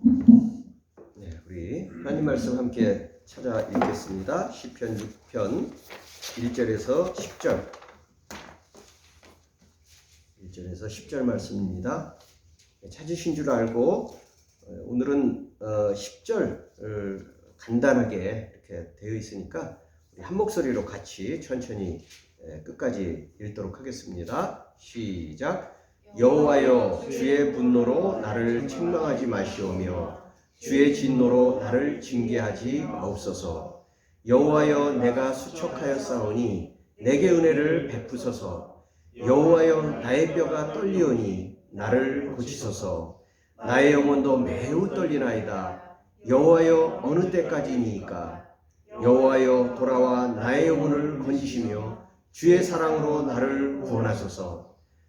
네, 우리 하나님 말씀 함께 찾아 읽겠습니다. 시편 6편 1절에서 10절 1절에서 10절 말씀입니다. 찾으신 줄 알고 오늘은 10절 간단하게 이렇게 되어 있으니까 우리 한 목소리로 같이 천천히 끝까지 읽도록 하겠습니다. 시작. 여호와여, 주의 분노로 나를 책망하지 마시오며 주의 진노로 나를 징계하지 마옵소서. 여호와여, 내가 수척하였사오니 내게 은혜를 베푸소서. 여호와여, 나의 뼈가 떨리오니 나를 고치소서. 나의 영혼도 매우 떨리나이다. 여호와여, 어느 때까지니이까? 여호와여, 돌아와 나의 영혼을 건지시며 주의 사랑으로 나를 구원하소서.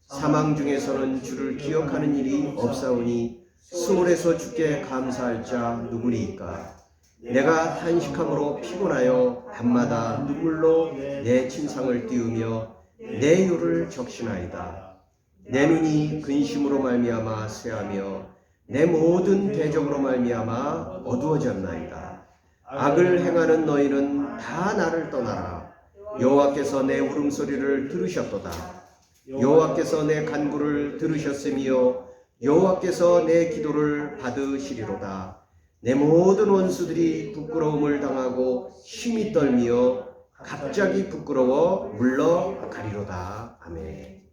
사망 중에서는 주를 기억하는 일이 없사오니 수월에서 주께 감사할 자 누구리이까? 내가 탄식함으로 피곤하여 밤마다 눈물로 내 침상을 띄우며 내 요를 적시나이다. 내 눈이 근심으로 말미암아 쇠하며 내 모든 대적으로 말미암아 어두워졌나이다. 악을 행하는 너희는 다 나를 떠나라. 여호와께서 내 울음소리를 들으셨도다. 여호와께서 내 간구를 들으셨으며 여호와께서 내 기도를 받으시리로다. 내 모든 원수들이 부끄러움을 당하고 힘이 떨며 갑자기 부끄러워 물러가리로다. 아멘.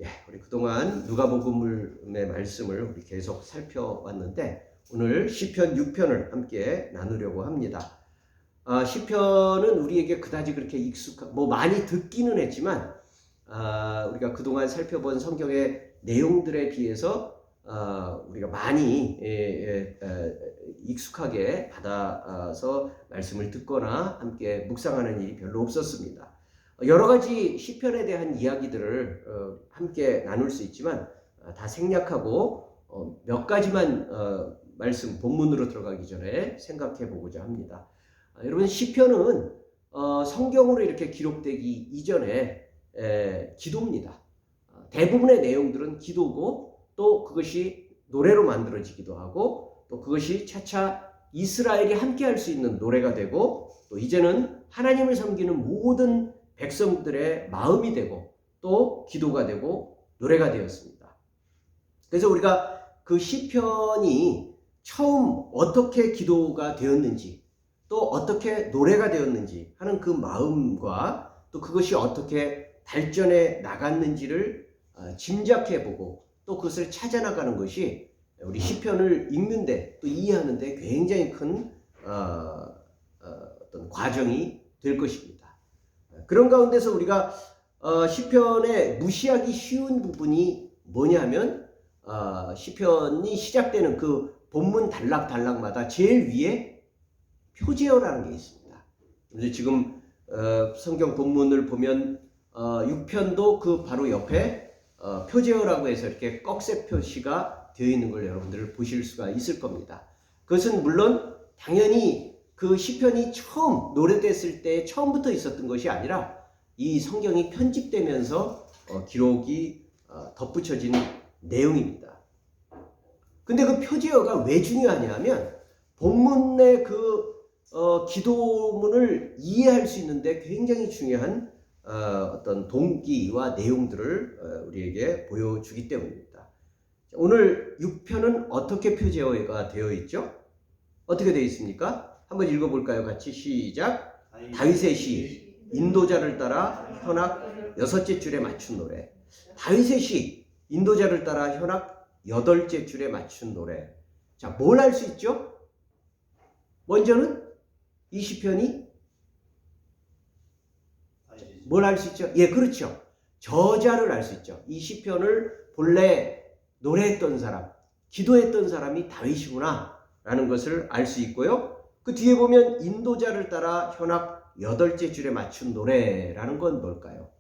예, 우리 그동안 누가복음의 말씀을 우리 계속 살펴왔는데 오늘 시편 6편을 함께 나누려고 합니다. 시편은 우리에게 그다지 그렇게 많이 듣기는 했지만 우리가 그동안 살펴본 성경의 내용들에 비해서 우리가 많이 익숙하게 받아서 말씀을 듣거나 함께 묵상하는 일이 별로 없었습니다. 여러 가지 시편에 대한 이야기들을 함께 나눌 수 있지만 다 생략하고 몇 가지만 말씀 본문으로 들어가기 전에 생각해 보고자 합니다. 여러분, 시편은 성경으로 이렇게 기록되기 이전에 기도입니다. 대부분의 내용들은 기도고 또 그것이 노래로 만들어지기도 하고 또 그것이 차차 이스라엘이 함께 할 수 있는 노래가 되고 또 이제는 하나님을 섬기는 모든 백성들의 마음이 되고 또 기도가 되고 노래가 되었습니다. 그래서 우리가 그 시편이 처음 어떻게 기도가 되었는지 또 어떻게 노래가 되었는지 하는 그 마음과 또 그것이 어떻게 발전해 나갔는지를 짐작해보고 또 그것을 찾아나가는 것이 우리 시편을 읽는데 또 이해하는데 굉장히 큰 어떤 과정이 될 것입니다. 그런 가운데서 우리가 시편에 무시하기 쉬운 부분이 뭐냐면 시편이 시작되는 그 본문 단락마다 제일 위에 표제어라는 게 있습니다. 그래서 지금 성경 본문을 보면 6편도 그 바로 옆에 표제어라고 해서 이렇게 꺽쇠 표시가 되어 있는 걸 여러분들 보실 수가 있을 겁니다. 그것은 물론 당연히 그 시편이 처음 노래됐을 때 처음부터 있었던 것이 아니라 이 성경이 편집되면서 기록이 덧붙여진 내용입니다. 근데 그 표제어가 왜 중요하냐면 본문의 그 기도문을 이해할 수 있는데 굉장히 중요한 어떤 동기와 내용들을 우리에게 보여주기 때문입니다. 오늘 6편은 어떻게 표제어가 되어 있죠? 어떻게 되어 있습니까? 한번 읽어볼까요? 같이 시작. 다윗의 시, 인도자를 따라 현악 6째 줄에 맞춘 노래. 다윗의 시, 인도자를 따라 현악 8째 줄에 맞춘 노래. 자, 뭘 알 수 있죠? 먼저는 이 시편이 뭘 알 수 있죠? 예, 그렇죠. 저자를 알 수 있죠. 이 시편을 본래 노래했던 사람, 기도했던 사람이 다윗이구나 라는 것을 알 수 있고요. 그 뒤에 보면 인도자를 따라 현악 8째 줄에 맞춘 노래라는 건 뭘까요?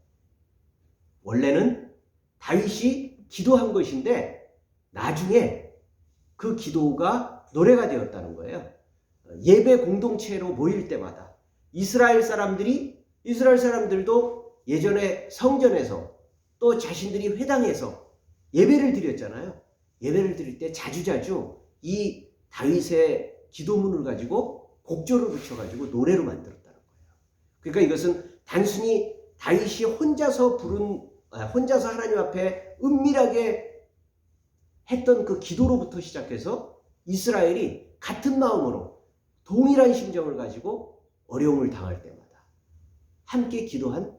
원래는 다윗이 기도한 것인데 나중에 그 기도가 노래가 되었다는 거예요. 예배 공동체로 모일 때마다 이스라엘 사람들도 예전에 성전에서 또 자신들이 회당에서 예배를 드렸잖아요. 예배를 드릴 때 자주자주 이 다윗의 기도문을 가지고 곡조를 붙여가지고 노래로 만들었다는 거예요. 그러니까 이것은 단순히 다윗이 혼자서 혼자서 하나님 앞에 은밀하게 했던 그 기도로부터 시작해서 이스라엘이 같은 마음으로 동일한 심정을 가지고 어려움을 당할 때마다 함께 기도한,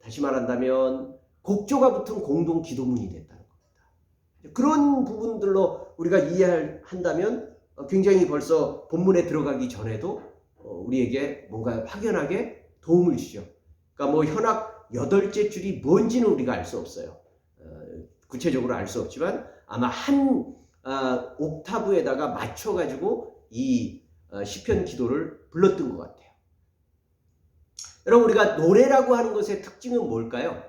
다시 말한다면 곡조가 붙은 공동 기도문이 됐다는 겁니다. 그런 부분들로 우리가 이해한다면 굉장히 벌써 본문에 들어가기 전에도 우리에게 뭔가 확연하게 도움을 주죠. 그러니까 뭐 현악 8째 줄이 뭔지는 우리가 알 수 없어요. 구체적으로 알 수 없지만 아마 한 옥타브에다가 맞춰가지고 이 시편 기도를 불렀던 것 같아요. 여러분, 우리가 노래라고 하는 것의 특징은 뭘까요?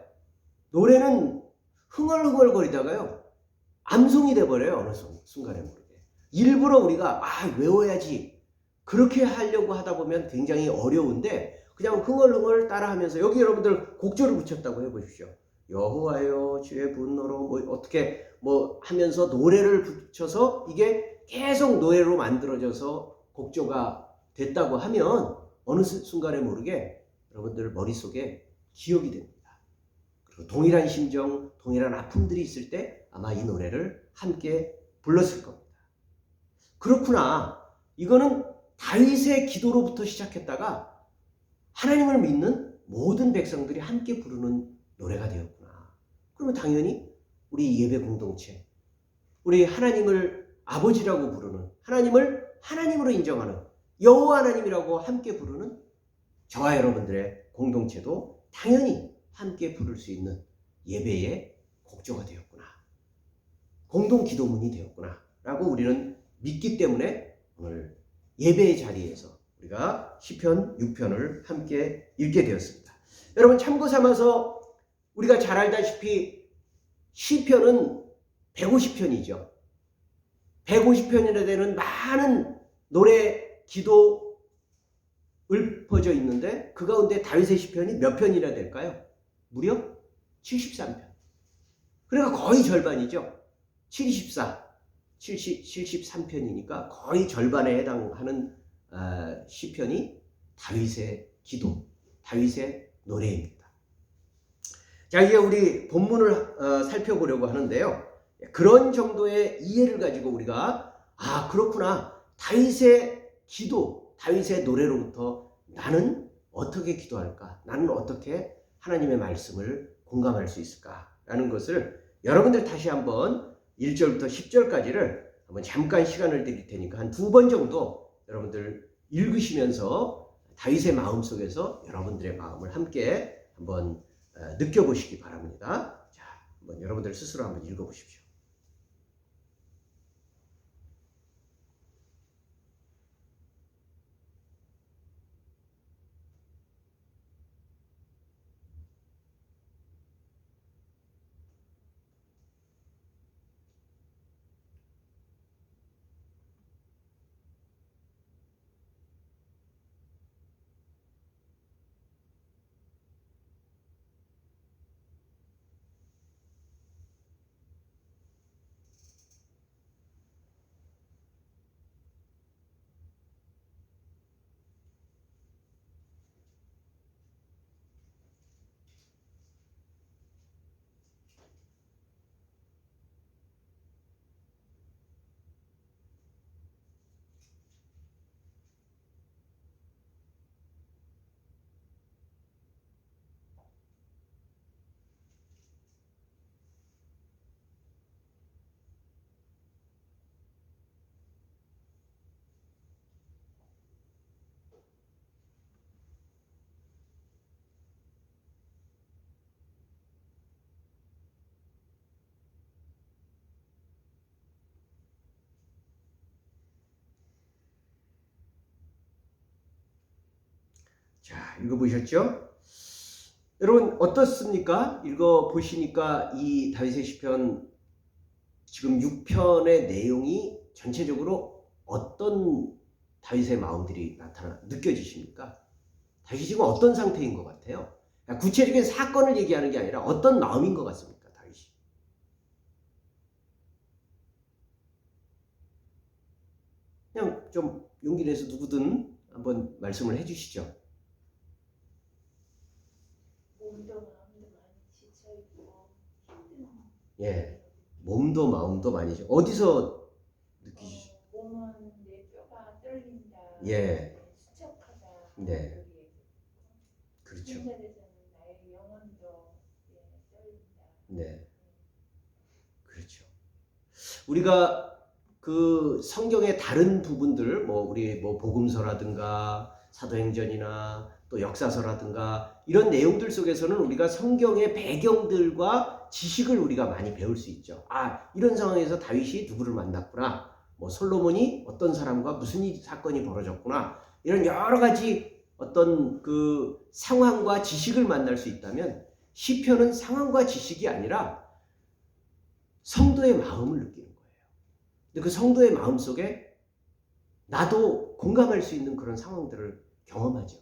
노래는 흥얼흥얼거리다가요 암송이 돼버려요. 어느 순간에 모르게. 일부러 우리가 외워야지 그렇게 하려고 하다 보면 굉장히 어려운데 그냥 흥얼흥얼 따라하면서, 여기 여러분들 곡조를 붙였다고 해보십시오. 여호와여 주의 분노로 뭐 어떻게 뭐 하면서 노래를 붙여서 이게 계속 노래로 만들어져서 곡조가 됐다고 하면 어느 순간에 모르게 여러분들 머릿속에 기억이 됩니다. 그리고 동일한 심정, 동일한 아픔들이 있을 때 아마 이 노래를 함께 불렀을 겁니다. 그렇구나. 이거는 다윗의 기도로부터 시작했다가 하나님을 믿는 모든 백성들이 함께 부르는 노래가 되었구나. 그러면 당연히 우리 예배 공동체, 우리 하나님을 아버지라고 부르는, 하나님을 하나님으로 인정하는 여호와 하나님이라고 함께 부르는 저와 여러분들의 공동체도 당연히 함께 부를 수 있는 예배의 곡조가 되었구나. 공동 기도문이 되었구나 라고 우리는 믿기 때문에 오늘 예배의 자리에서 우리가 시편 6편을 함께 읽게 되었습니다. 여러분, 참고 삼아서 우리가 잘 알다시피 시편은 150편이죠. 150편이나 되는 많은 노래, 기도 읊어져 있는데 그 가운데 다윗의 시편이 몇 편이나 될까요? 무려 73편. 그러니까 거의 절반이죠. 73편이니까 거의 절반에 해당하는 시편이 다윗의 기도, 다윗의 노래입니다. 자, 이제 우리 본문을 살펴보려고 하는데요. 그런 정도의 이해를 가지고 우리가 그렇구나. 다윗의 기도, 다윗의 노래로부터 나는 어떻게 기도할까? 나는 어떻게 하나님의 말씀을 공감할 수 있을까라는 것을 여러분들 다시 한번 1절부터 10절까지를 한번 잠깐 시간을 드릴 테니까 한 2번 정도 여러분들 읽으시면서 다윗의 마음 속에서 여러분들의 마음을 함께 한번 느껴보시기 바랍니다. 자, 한번 여러분들 스스로 한번 읽어보십시오. 자, 읽어보셨죠? 여러분 어떻습니까? 읽어보시니까 이 다윗의 시편 지금 6편의 내용이 전체적으로 어떤 다윗의 마음들이 느껴지십니까? 다윗이 지금 어떤 상태인 것 같아요? 구체적인 사건을 얘기하는 게 아니라 어떤 마음인 것 같습니까? 다윗이. 그냥 좀 용기 내서 누구든 한번 말씀을 해주시죠. 몸도 마음도 많이 지쳐 있고 힘든. 예, 몸도 마음도 많이 어디서 느끼시죠? 몸은 내 뼈가 떨린다. 예, 수척하다. 네, 그렇죠. 신절에서는 나의 영혼도 떨린다. 네, 그렇죠. 우리가 그 성경의 다른 부분들, 뭐 우리 뭐 복음서라든가 사도행전이나 또 역사서라든가 이런 내용들 속에서는 우리가 성경의 배경들과 지식을 우리가 많이 배울 수 있죠. 아, 이런 상황에서 다윗이 누구를 만났구나. 뭐 솔로몬이 어떤 사람과 무슨 사건이 벌어졌구나. 이런 여러 가지 어떤 그 상황과 지식을 만날 수 있다면 시편은 상황과 지식이 아니라 성도의 마음을 느끼는 거예요. 근데 그 성도의 마음 속에 나도 공감할 수 있는 그런 상황들을 경험하죠.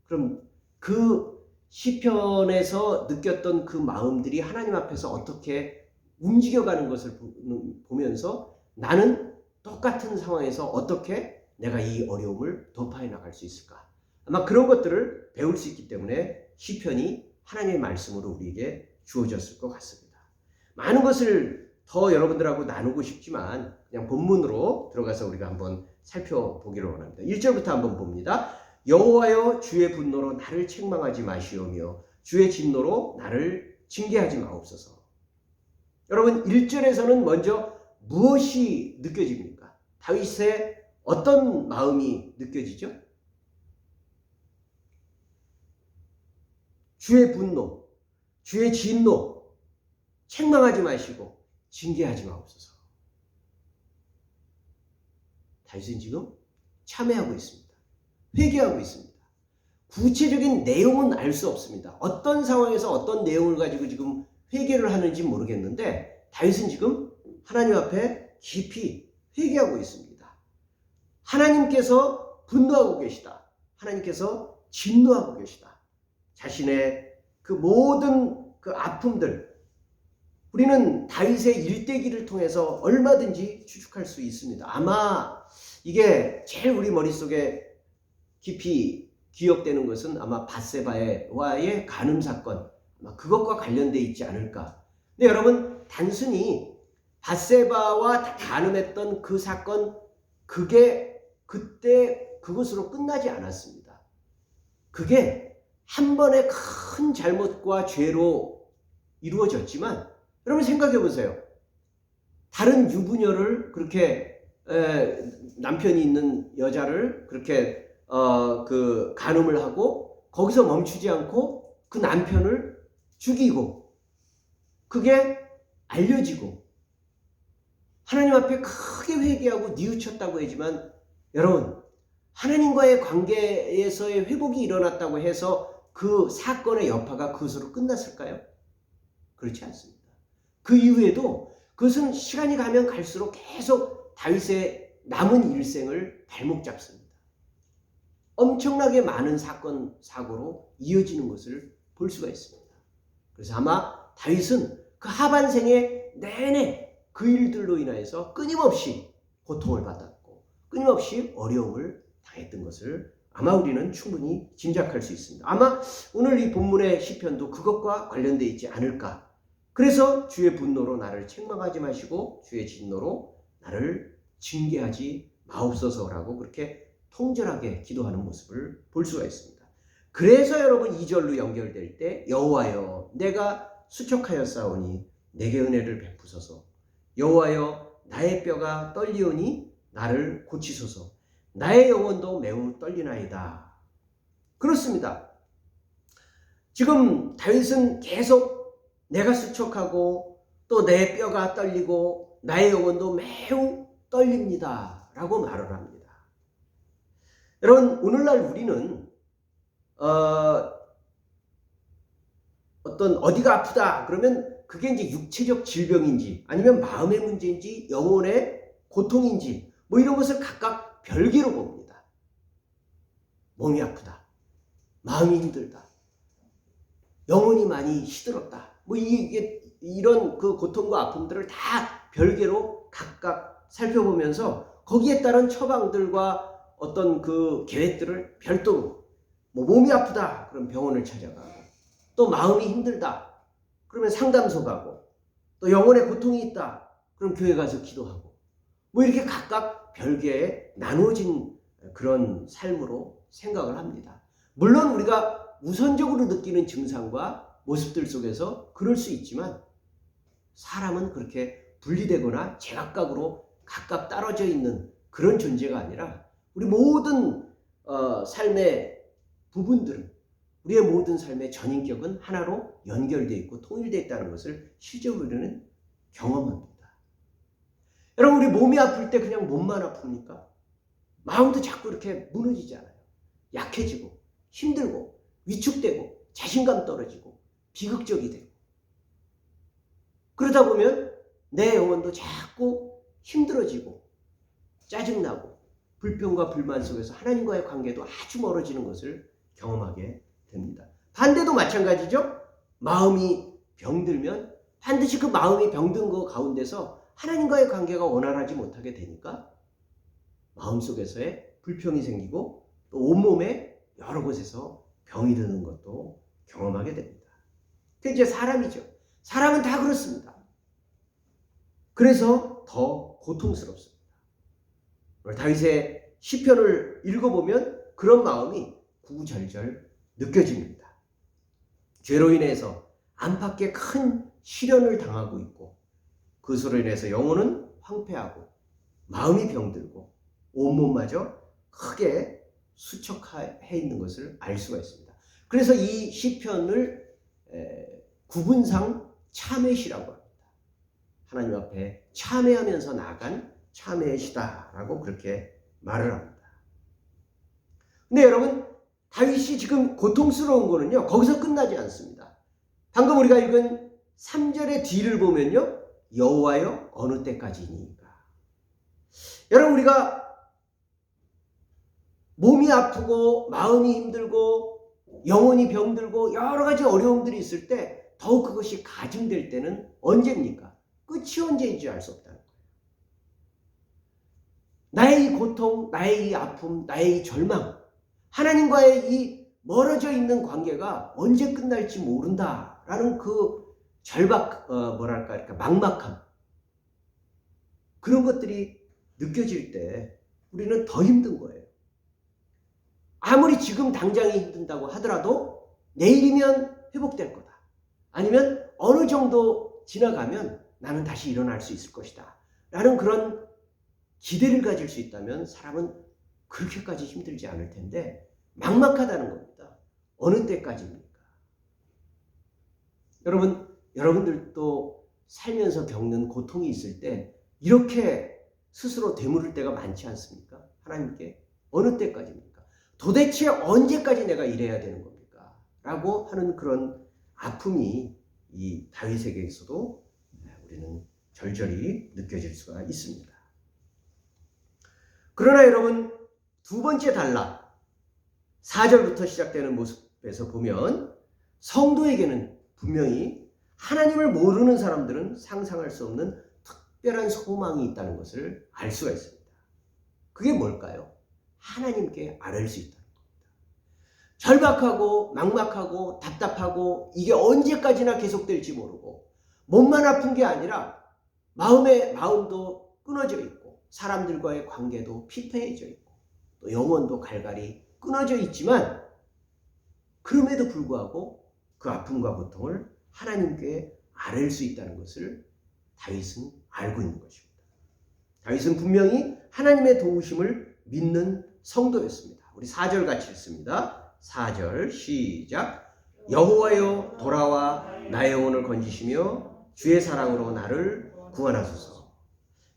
그럼 그 시편에서 느꼈던 그 마음들이 하나님 앞에서 어떻게 움직여가는 것을 보면서 나는 똑같은 상황에서 어떻게 내가 이 어려움을 돌파해 나갈 수 있을까? 아마 그런 것들을 배울 수 있기 때문에 시편이 하나님의 말씀으로 우리에게 주어졌을 것 같습니다. 많은 것을 더 여러분들하고 나누고 싶지만 그냥 본문으로 들어가서 우리가 한번 살펴보기를 원합니다. 1절부터 한번 봅니다. 여호와여 주의 분노로 나를 책망하지 마시오며 주의 진노로 나를 징계하지 마옵소서. 여러분 1절에서는 먼저 무엇이 느껴집니까? 다윗의 어떤 마음이 느껴지죠? 주의 분노, 주의 진노, 책망하지 마시고 징계하지 마옵소서. 다윗은 지금 참회하고 있습니다. 회개하고 있습니다. 구체적인 내용은 알 수 없습니다. 어떤 상황에서 어떤 내용을 가지고 지금 회개를 하는지 모르겠는데 다윗은 지금 하나님 앞에 깊이 회개하고 있습니다. 하나님께서 분노하고 계시다. 하나님께서 진노하고 계시다. 자신의 그 모든 그 아픔들, 우리는 다윗의 일대기를 통해서 얼마든지 추측할 수 있습니다. 아마 이게 제일 우리 머릿속에 깊이 기억되는 것은 아마 밧세바와의 간음 사건, 아마 그것과 관련돼 있지 않을까. 근데 여러분 단순히 밧세바와 간음했던 그 사건, 그게 그때 그것으로 끝나지 않았습니다. 그게 한 번의 큰 잘못과 죄로 이루어졌지만 여러분 생각해 보세요. 다른 유부녀를 그렇게 남편이 있는 여자를 그렇게 그 간음을 하고 거기서 멈추지 않고 그 남편을 죽이고 그게 알려지고 하나님 앞에 크게 회개하고 뉘우쳤다고 하지만 여러분 하나님과의 관계에서의 회복이 일어났다고 해서 그 사건의 여파가 그것으로 끝났을까요? 그렇지 않습니다. 그 이후에도 그것은 시간이 가면 갈수록 계속 다윗의 남은 일생을 발목 잡습니다. 엄청나게 많은 사건, 사고로 이어지는 것을 볼 수가 있습니다. 그래서 아마 다윗은 그 하반생에 내내 그 일들로 인하여서 끊임없이 고통을 받았고 끊임없이 어려움을 당했던 것을 아마 우리는 충분히 짐작할 수 있습니다. 아마 오늘 이 본문의 시편도 그것과 관련되어 있지 않을까. 그래서 주의 분노로 나를 책망하지 마시고 주의 진노로 나를 징계하지 마옵소서라고 그렇게 통절하게 기도하는 모습을 볼 수가 있습니다. 그래서 여러분 2절로 연결될 때 여호와여 내가 수척하였사오니 내게 은혜를 베푸소서. 여호와여 나의 뼈가 떨리오니 나를 고치소서. 나의 영혼도 매우 떨리나이다. 그렇습니다. 지금 다윗은 계속 내가 수척하고 또 내 뼈가 떨리고 나의 영혼도 매우 떨립니다 라고 말을 합니다. 여러분 오늘날 우리는 어떤 어디가 아프다 그러면 그게 이제 육체적 질병인지 아니면 마음의 문제인지 영혼의 고통인지 뭐 이런 것을 각각 별개로 봅니다. 몸이 아프다, 마음이 힘들다, 영혼이 많이 시들었다. 뭐 이런 그 고통과 아픔들을 다 별개로 각각 살펴보면서 거기에 따른 처방들과 어떤 그 계획들을 별도로 뭐 몸이 아프다 그럼 병원을 찾아가고 또 마음이 힘들다 그러면 상담소 가고 또 영혼의 고통이 있다 그럼 교회 가서 기도하고 뭐 이렇게 각각 별개의 나누어진 그런 삶으로 생각을 합니다. 물론 우리가 우선적으로 느끼는 증상과 모습들 속에서 그럴 수 있지만 사람은 그렇게 분리되거나 제각각으로 각각 떨어져 있는 그런 존재가 아니라 우리 모든 삶의 부분들은 우리의 모든 삶의 전인격은 하나로 연결되어 있고 통일되어 있다는 것을 실제로 우리는 경험합니다. 여러분 우리 몸이 아플 때 그냥 몸만 아픕니까? 마음도 자꾸 이렇게 무너지잖아요. 약해지고 힘들고 위축되고 자신감 떨어지고 비극적이 되고 그러다 보면 내 영혼도 자꾸 힘들어지고 짜증나고 불평과 불만 속에서 하나님과의 관계도 아주 멀어지는 것을 경험하게 됩니다. 반대도 마찬가지죠. 마음이 병들면 반드시 그 마음이 병든 것 가운데서 하나님과의 관계가 원활하지 못하게 되니까 마음속에서의 불평이 생기고 또 온몸에 여러 곳에서 병이 드는 것도 경험하게 됩니다. 그게 이제 사람이죠. 사람은 다 그렇습니다. 그래서 더 고통스럽습니다. 오늘 다윗의 시편을 읽어보면 그런 마음이 구구절절 느껴집니다. 죄로 인해서 안팎에 큰 시련을 당하고 있고 그것으로 인해서 영혼은 황폐하고 마음이 병들고 온몸마저 크게 수척해 있는 것을 알 수가 있습니다. 그래서 이 시편을 구분상 참회 시라고 합니다. 하나님 앞에 참회하면서 나간 참회의 시다라고 그렇게 말을 합니다. 근데 여러분 다윗이 지금 고통스러운 거는요 거기서 끝나지 않습니다. 방금 우리가 읽은 3절의 뒤를 보면요 여호와여 어느 때까지니까. 여러분 우리가 몸이 아프고 마음이 힘들고 영혼이 병들고 여러 가지 어려움들이 있을 때 더욱 그것이 가중될 때는 언제입니까? 끝이 언제인지 알 수 없다는 거예요. 나의 이 고통, 나의 이 아픔, 나의 이 절망, 하나님과의 이 멀어져 있는 관계가 언제 끝날지 모른다라는 그 절박, 이렇게 막막함, 그런 것들이 느껴질 때 우리는 더 힘든 거예요. 아무리 지금 당장이 힘든다고 하더라도 내일이면 회복될 거다. 아니면 어느 정도 지나가면 나는 다시 일어날 수 있을 것이다. 라는 그런 기대를 가질 수 있다면 사람은 그렇게까지 힘들지 않을 텐데 막막하다는 겁니다. 어느 때까지입니까? 여러분들도 살면서 겪는 고통이 있을 때 이렇게 스스로 되물을 때가 많지 않습니까? 하나님께 어느 때까지입니까? 도대체 언제까지 내가 이래야 되는 겁니까? 라고 하는 그런 아픔이 이 다윗에게서도 우리는 절절히 느껴질 수가 있습니다. 그러나 여러분 두 번째 단락 4절부터 시작되는 모습에서 보면 성도에게는 분명히 하나님을 모르는 사람들은 상상할 수 없는 특별한 소망이 있다는 것을 알 수가 있습니다. 그게 뭘까요? 하나님께 아뢰일 수 있다는 겁니다. 절박하고 막막하고 답답하고 이게 언제까지나 계속될지 모르고 몸만 아픈 게 아니라 마음도 끊어져 있고 사람들과의 관계도 피폐해져 있고 또 영혼도 갈갈이 끊어져 있지만 그럼에도 불구하고 그 아픔과 고통을 하나님께 아뢰일 수 있다는 것을 다윗은 알고 있는 것입니다. 다윗은 분명히 하나님의 도우심을 믿는 성도였습니다. 우리 4절 같이 읽습니다. 4절 시작. 여호와여 돌아와 나의 영혼을 건지시며 주의 사랑으로 나를 구원하소서.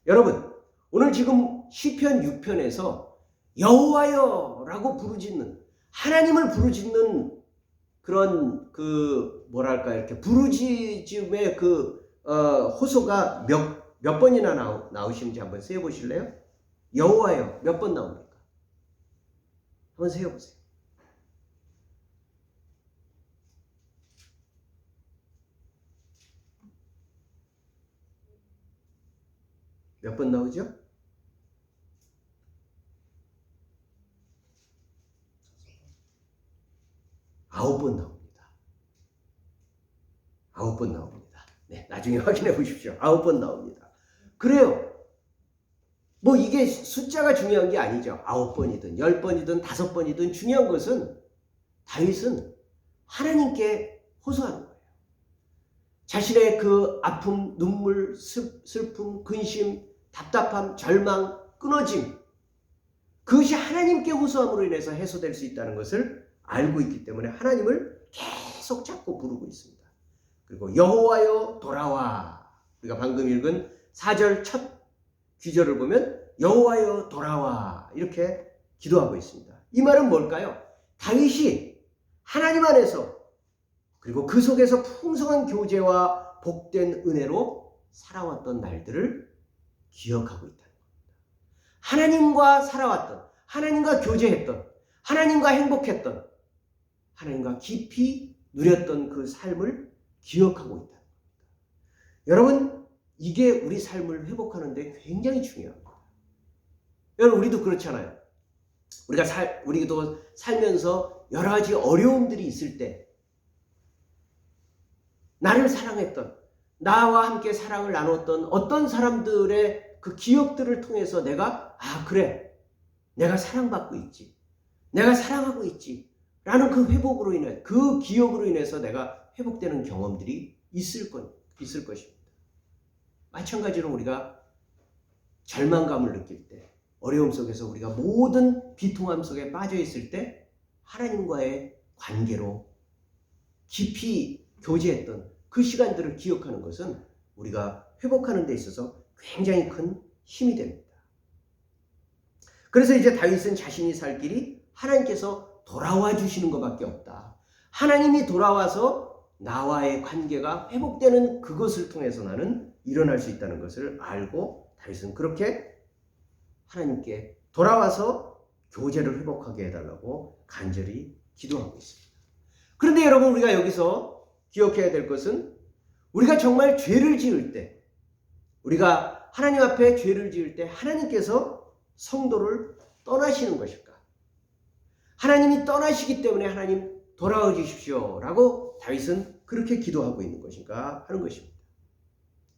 여러분 오늘 지금 시편 6편에서 여호와여 라고 부르짖는 하나님을 부르짖는 그런 이렇게 부르짖음의 호소가 몇 번이나 나오시는지 한번 세어보실래요? 여호와여 몇 번 나옵니까? 한번 세어보세요. 몇 번 나오죠? 9번 나옵니다. 9번 나옵니다. 네, 나중에 확인해 보십시오. 9번 나옵니다. 그래요. 뭐 이게 숫자가 중요한 게 아니죠. 9번이든 10번이든 5번이든 중요한 것은 다윗은 하나님께 호소하는 거예요. 자신의 그 아픔, 눈물, 슬픔, 근심, 답답함, 절망, 끊어짐, 그것이 하나님께 호소함으로 인해서 해소될 수 있다는 것을 알고 있기 때문에 하나님을 계속 찾고 부르고 있습니다. 그리고 여호와여 돌아와. 우리가 방금 읽은 4절 첫 귀절을 보면 여호와여 돌아와 이렇게 기도하고 있습니다. 이 말은 뭘까요? 다윗이 하나님 안에서 그리고 그 속에서 풍성한 교제와 복된 은혜로 살아왔던 날들을 기억하고 있다는 겁니다. 하나님과 살아왔던, 하나님과 교제했던, 하나님과 행복했던, 하나님과 깊이 누렸던 그 삶을 기억하고 있다는 겁니다. 여러분, 이게 우리 삶을 회복하는 데 굉장히 중요합니다. 여러분, 우리도 그렇잖아요. 우리도 살면서 여러 가지 어려움들이 있을 때 나를 사랑했던, 나와 함께 사랑을 나눴던 어떤 사람들의 그 기억들을 통해서 내가 그래, 내가 사랑받고 있지, 내가 사랑하고 있지 라는 그 회복으로 인해, 그 기억으로 인해서 내가 회복되는 경험들이 있을 것입니다. 마찬가지로 우리가 절망감을 느낄 때, 어려움 속에서 우리가 모든 비통함 속에 빠져 있을 때 하나님과의 관계로 깊이 교제했던 그 시간들을 기억하는 것은 우리가 회복하는 데 있어서 굉장히 큰 힘이 됩니다. 그래서 이제 다윗은 자신이 살 길이 하나님께서 돌아와 주시는 것밖에 없다. 하나님이 돌아와서 나와의 관계가 회복되는 그것을 통해서 나는 일어날 수 있다는 것을 알고 다윗은 그렇게 하나님께 돌아와서 교제를 회복하게 해달라고 간절히 기도하고 있습니다. 그런데 여러분, 우리가 여기서 기억해야 될 것은 우리가 정말 죄를 지을 때, 우리가 하나님 앞에 죄를 지을 때 하나님께서 성도를 떠나시는 것일까? 하나님이 떠나시기 때문에 하나님 돌아와 주십시오 라고 다윗은 그렇게 기도하고 있는 것인가 하는 것입니다.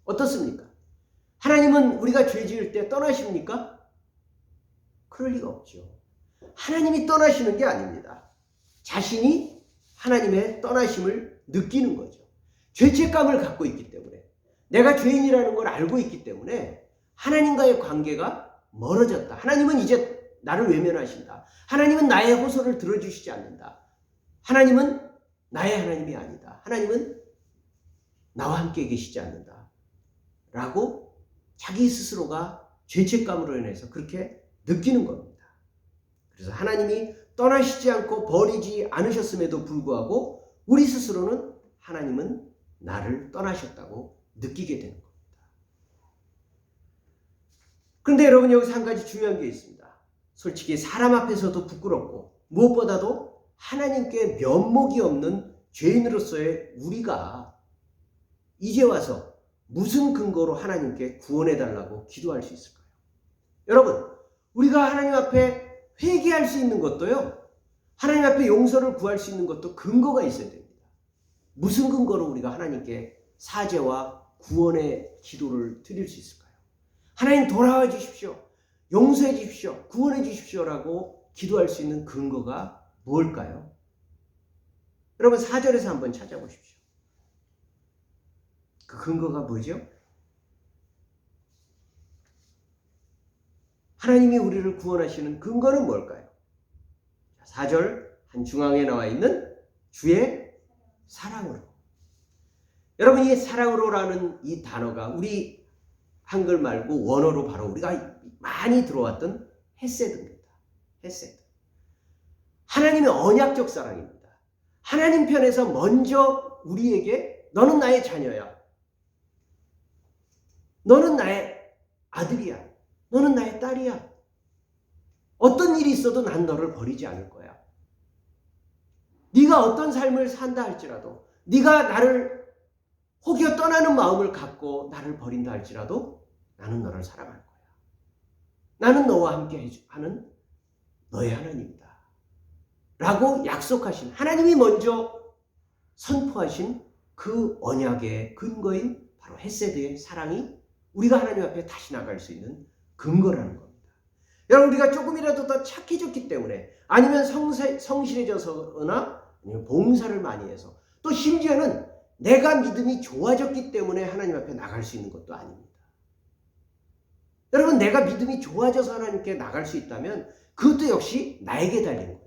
어떻습니까? 하나님은 우리가 죄 지을 때 떠나십니까? 그럴 리가 없죠. 하나님이 떠나시는 게 아닙니다. 자신이 하나님의 떠나심을 느끼는 거죠. 죄책감을 갖고 있기 때문에, 내가 죄인이라는 걸 알고 있기 때문에 하나님과의 관계가 멀어졌다. 하나님은 이제 나를 외면하신다. 하나님은 나의 호소를 들어주시지 않는다. 하나님은 나의 하나님이 아니다. 하나님은 나와 함께 계시지 않는다. 라고 자기 스스로가 죄책감으로 인해서 그렇게 느끼는 겁니다. 그래서 하나님이 떠나시지 않고 버리지 않으셨음에도 불구하고 우리 스스로는 하나님은 나를 떠나셨다고 느끼게 되는 겁니다. 그런데 여러분, 여기서 한 가지 중요한 게 있습니다. 솔직히 사람 앞에서도 부끄럽고 무엇보다도 하나님께 면목이 없는 죄인으로서의 우리가 이제 와서 무슨 근거로 하나님께 구원해달라고 기도할 수 있을까요? 여러분, 우리가 하나님 앞에 회개할 수 있는 것도요, 하나님 앞에 용서를 구할 수 있는 것도 근거가 있어야 됩니다. 무슨 근거로 우리가 하나님께 사죄와 구원의 기도를 드릴 수 있을까요? 하나님 돌아와 주십시오, 용서해 주십시오, 구원해 주십시오라고 기도할 수 있는 근거가 무엇일까요? 여러분, 4절에서 한번 찾아보십시오. 그 근거가 뭐죠? 하나님이 우리를 구원하시는 근거는 뭘까요? 4절 한 중앙에 나와 있는 주의 사랑으로. 여러분, 이 사랑으로라는 이 단어가 우리 한글 말고 원어로 바로 우리가 많이 들어왔던 헤세드입니다. 헤세드. 하나님의 언약적 사랑입니다. 하나님 편에서 먼저 우리에게 너는 나의 자녀야, 너는 나의 아들이야, 너는 나의 딸이야, 어떤 일이 있어도 난 너를 버리지 않을 거야. 네가 어떤 삶을 산다 할지라도, 네가 나를 혹여 떠나는 마음을 갖고 나를 버린다 할지라도 나는 너를 사랑할 거야. 나는 너와 함께 하는 너의 하나님이다 라고 약속하신, 하나님이 먼저 선포하신 그 언약의 근거인 바로 헤세드의 사랑이 우리가 하나님 앞에 다시 나갈 수 있는 근거라는 겁니다. 여러분, 우리가 조금이라도 더 착해졌기 때문에, 아니면 성실해져서나 아니면 봉사를 많이 해서, 또 심지어는 내가 믿음이 좋아졌기 때문에 하나님 앞에 나갈 수 있는 것도 아닙니다. 여러분, 내가 믿음이 좋아져서 하나님께 나갈 수 있다면 그것도 역시 나에게 달린 거예요.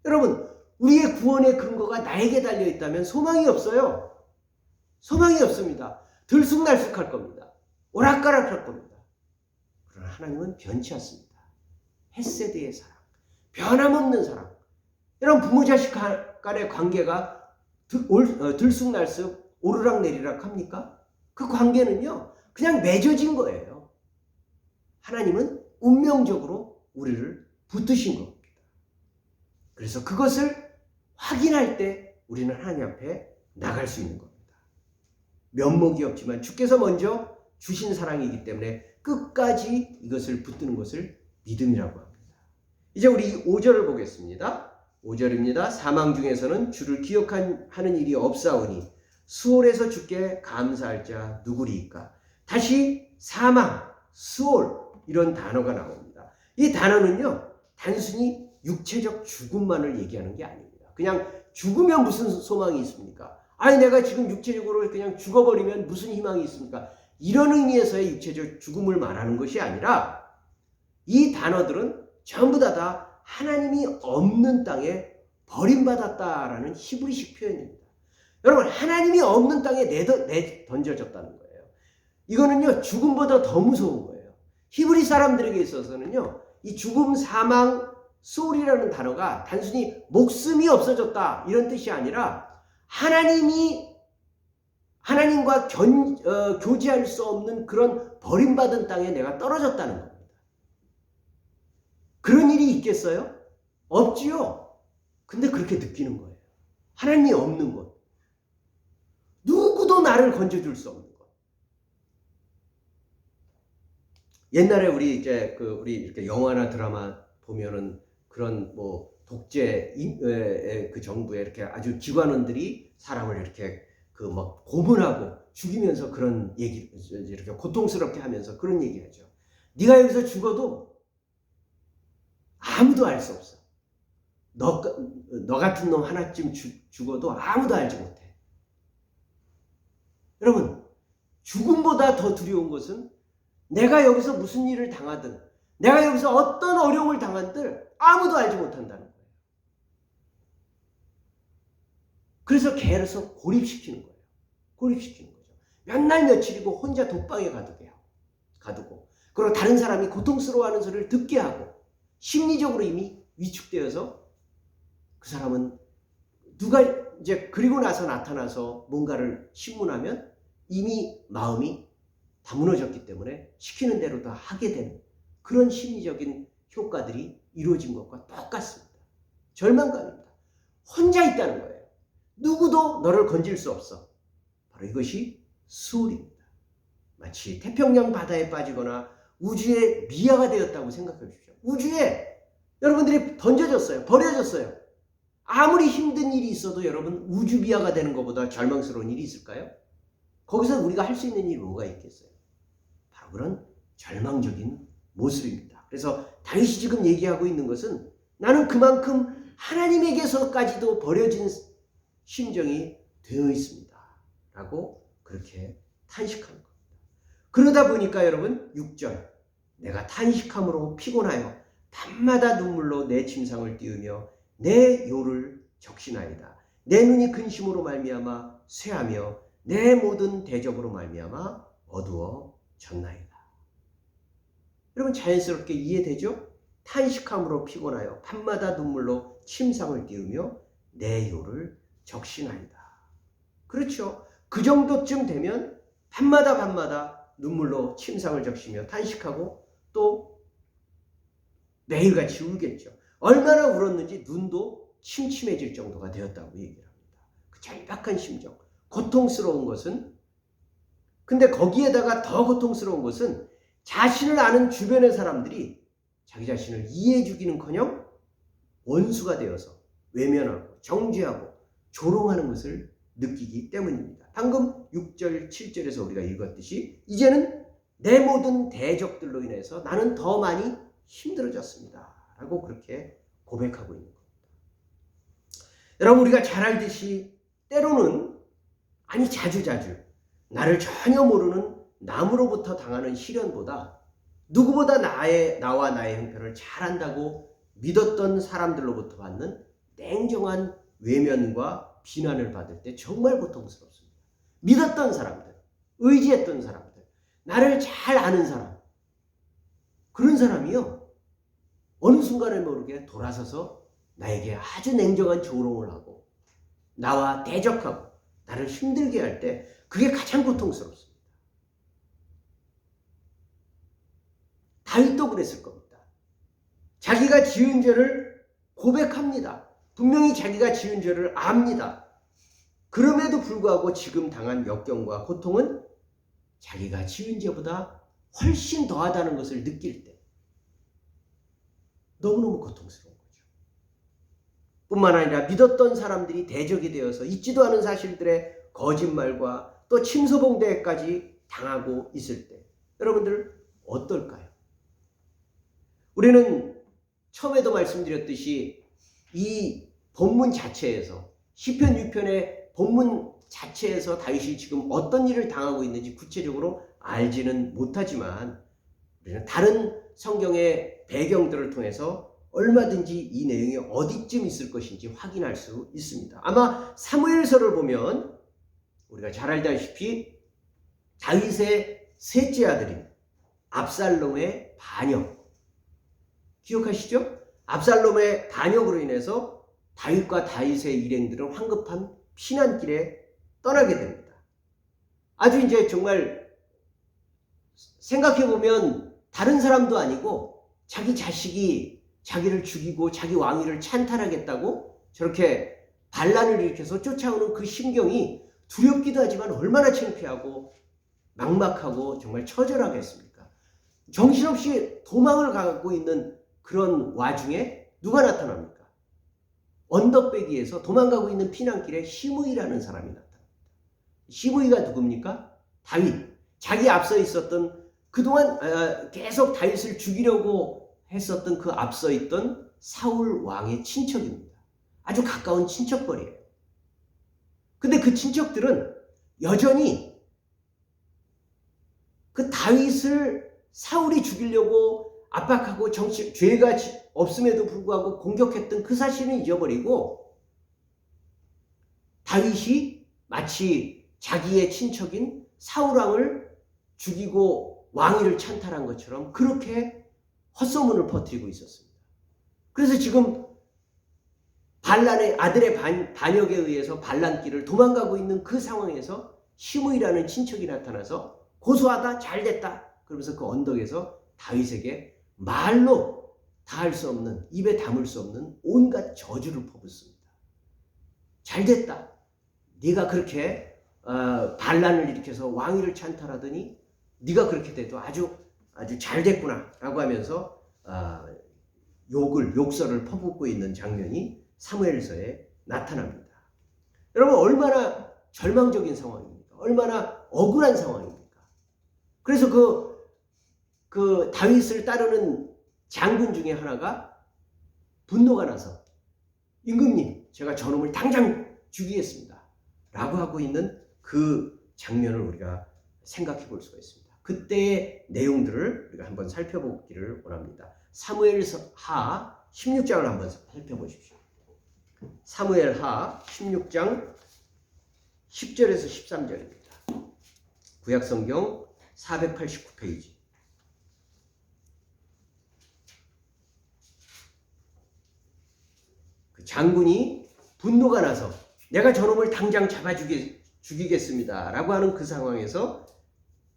여러분, 우리의 구원의 근거가 나에게 달려 있다면 소망이 없어요. 소망이 없습니다. 들쑥날쑥할 겁니다. 오락가락할 겁니다. 그러나 하나님은 변치 않습니다. 헤세드의 사랑, 변함없는 사랑. 여러분, 부모 자식 간의 관계가 들쑥날쑥 오르락내리락 합니까? 그 관계는요, 그냥 맺어진 거예요. 하나님은 운명적으로 우리를 붙드신 겁니다. 그래서 그것을 확인할 때 우리는 하나님 앞에 나갈 수 있는 겁니다. 면목이 없지만 주께서 먼저 주신 사랑이기 때문에 끝까지 이것을 붙드는 것을 믿음이라고 합니다. 이제 우리 5절을 보겠습니다. 5절입니다. 사망 중에서는 주를 기억하는 일이 없사오니 수월에서 주께 감사할 자 누구리이까. 다시 사망, 수월, 이런 단어가 나옵니다. 이 단어는요, 단순히 육체적 죽음만을 얘기하는 게 아닙니다. 그냥 죽으면 무슨 소망이 있습니까? 아니, 내가 지금 육체적으로 그냥 죽어버리면 무슨 희망이 있습니까? 이런 의미에서의 육체적 죽음을 말하는 것이 아니라, 이 단어들은 전부 다 하나님이 없는 땅에 버림받았다라는 히브리식 표현입니다. 여러분, 하나님이 없는 땅에 내던져졌다는 거예요. 이거는요, 죽음보다 더 무서운 거예요. 히브리 사람들에게 있어서는요, 이 죽음, 사망, 소울이라는 단어가 단순히 목숨이 없어졌다 이런 뜻이 아니라, 하나님과 교제할 수 없는 그런 버림받은 땅에 내가 떨어졌다는 겁니다. 그런 일이 있겠어요? 없지요. 근데 그렇게 느끼는 거예요. 하나님이 없는 것. 누구도 나를 건져줄 수 없는 것. 옛날에 우리 이렇게 영화나 드라마 보면은 그런 뭐 독재 그 정부에 이렇게 아주 기관원들이 사람을 이렇게 그 막 고문하고 죽이면서 그런 얘기, 이렇게 고통스럽게 하면서 그런 얘기하죠. 네가 여기서 죽어도 아무도 알 수 없어. 너 같은 놈 하나쯤 죽어도 아무도 알지 못해. 여러분, 죽음보다 더 두려운 것은 내가 여기서 무슨 일을 당하든, 내가 여기서 어떤 어려움을 당하든 아무도 알지 못한다는 거예요. 그래서 계속 고립시키는 거예요. 고립시키는 거죠. 몇 날 며칠이고 혼자 독방에 가두고, 그리고 다른 사람이 고통스러워하는 소리를 듣게 하고, 심리적으로 이미 위축되어서 그 사람은 누가 이제 그리고 나서 나타나서 뭔가를 신문하면 이미 마음이 다 무너졌기 때문에 시키는 대로 다 하게 되는 그런 심리적인 효과들이 이루어진 것과 똑같습니다. 절망감입니다. 혼자 있다는 거예요. 누구도 너를 건질 수 없어. 바로 이것이 수월입니다. 마치 태평양 바다에 빠지거나 우주의 미아가 되었다고 생각해 주십시오. 우주에 여러분들이 던져졌어요. 버려졌어요. 아무리 힘든 일이 있어도 여러분, 우주 미아가 되는 것보다 절망스러운 일이 있을까요? 거기서 우리가 할 수 있는 일이 뭐가 있겠어요? 바로 그런 절망적인 모습입니다. 그래서 다윗이 지금 얘기하고 있는 것은, 나는 그만큼 하나님에게서까지도 버려진 심정이 되어 있습니다. 라고 그렇게 탄식하는 겁니다. 그러다 보니까 여러분, 6절, 내가 탄식함으로 피곤하여 밤마다 눈물로 내 침상을 띄우며 내 요를 적시나이다. 내 눈이 근심으로 말미암아 쇠하며 내 모든 대적으로 말미암아 어두워졌나이다. 여러분, 자연스럽게 이해되죠? 탄식함으로 피곤하여 밤마다 눈물로 침상을 띄우며 내 요를 적시나이다. 그렇죠. 그 정도쯤 되면 밤마다 눈물로 침상을 적시며 탄식하고 또 매일같이 울겠죠. 얼마나 울었는지 눈도 침침해질 정도가 되었다고 얘기를 합니다. 그 절박한 심정, 고통스러운 것은, 근데 거기에다가 더 고통스러운 것은 자신을 아는 주변의 사람들이 자기 자신을 이해해 주기는커녕 원수가 되어서 외면하고 정죄하고 조롱하는 것을 느끼기 때문입니다. 방금 6절, 7절에서 우리가 읽었듯이 이제는 내 모든 대적들로 인해서 나는 더 많이 힘들어졌습니다. 라고 그렇게 고백하고 있는 겁니다. 여러분, 우리가 잘 알듯이 때로는, 아니 자주자주 나를 전혀 모르는 남으로부터 당하는 시련보다 누구보다 나와 나의 형편을 잘 안다고 믿었던 사람들로부터 받는 냉정한 외면과 비난을 받을 때 정말 고통스럽습니다. 믿었던 사람들, 의지했던 사람들, 나를 잘 아는 사람, 그런 사람이요, 어느 순간에 모르게 돌아서서 나에게 아주 냉정한 조롱을 하고 나와 대적하고 나를 힘들게 할 때 그게 가장 고통스럽습니다. 다윗도 그랬을 겁니다. 자기가 지은 죄를 고백합니다. 분명히 자기가 지은 죄를 압니다. 그럼에도 불구하고 지금 당한 역경과 고통은 자기가 지은 죄보다 훨씬 더하다는 것을 느낄 때 너무너무 고통스러운 거죠. 뿐만 아니라 믿었던 사람들이 대적이 되어서 잊지도 않은 사실들의 거짓말과 또 침소봉대까지 당하고 있을 때 여러분들 어떨까요? 우리는 처음에도 말씀드렸듯이 이 본문 자체에서, 시편 6편의 본문 자체에서 다윗이 지금 어떤 일을 당하고 있는지 구체적으로 알지는 못하지만 우리는 다른 성경의 배경들을 통해서 얼마든지 이 내용이 어디쯤 있을 것인지 확인할 수 있습니다. 아마 사무엘서를 보면 우리가 잘 알다시피 다윗의 셋째 아들인 압살롬의 반역, 기억하시죠? 압살롬의 반역으로 인해서 다윗과 다윗의 일행들은 황급한 피난길에 떠나게 됩니다. 아주 이제 정말 생각해보면 다른 사람도 아니고 자기 자식이 자기를 죽이고 자기 왕위를 찬탈하겠다고 저렇게 반란을 일으켜서 쫓아오는 그 심경이 두렵기도 하지만 얼마나 창피하고 막막하고 정말 처절하겠습니까? 정신없이 도망을 가고 있는 그런 와중에 누가 나타납니까? 언덕배기에서 도망가고 있는 피난길에 시므이라는 사람이 나타납니다. 시므이가 누굽니까? 다윗. 자기 앞서 있었던, 그동안 계속 다윗을 죽이려고 했었던 그 앞서 있던 사울 왕의 친척입니다. 아주 가까운 친척벌이에요. 근데 그 친척들은 여전히 그 다윗을 사울이 죽이려고 압박하고 죄가 없음에도 불구하고 공격했던 그 사실은 잊어버리고 다윗이 마치 자기의 친척인 사울왕을 죽이고 왕위를 찬탈한 것처럼 그렇게 헛소문을 퍼뜨리고 있었습니다. 그래서 지금 반란의 아들의 반역에 의해서 반란길을 도망가고 있는 그 상황에서 시므이라는 친척이 나타나서 고소하다, 잘됐다 그러면서 그 언덕에서 다윗에게 말로 다할 수 없는, 입에 담을 수 없는 온갖 저주를 퍼붓습니다. 잘됐다. 네가 그렇게 반란을 일으켜서 왕위를 찬탈하더니 네가 그렇게 돼도 아주 잘됐구나 라고 하면서 욕설을 퍼붓고 있는 장면이 사무엘서에 나타납니다. 여러분, 얼마나 절망적인 상황입니까? 얼마나 억울한 상황입니까? 그래서 그 다윗을 따르는 장군 중에 하나가 분노가 나서 임금님, 제가 저놈을 당장 죽이겠습니다 라고 하고 있는 그 장면을 우리가 생각해 볼 수가 있습니다. 그때의 내용들을 우리가 한번 살펴보기를 원합니다. 사무엘하 16장을 한번 살펴보십시오. 사무엘하 16장 10절에서 13절입니다. 구약성경 489페이지. 그 장군이 분노가 나서 내가 저놈을 당장 죽이겠습니다 라고 하는 그 상황에서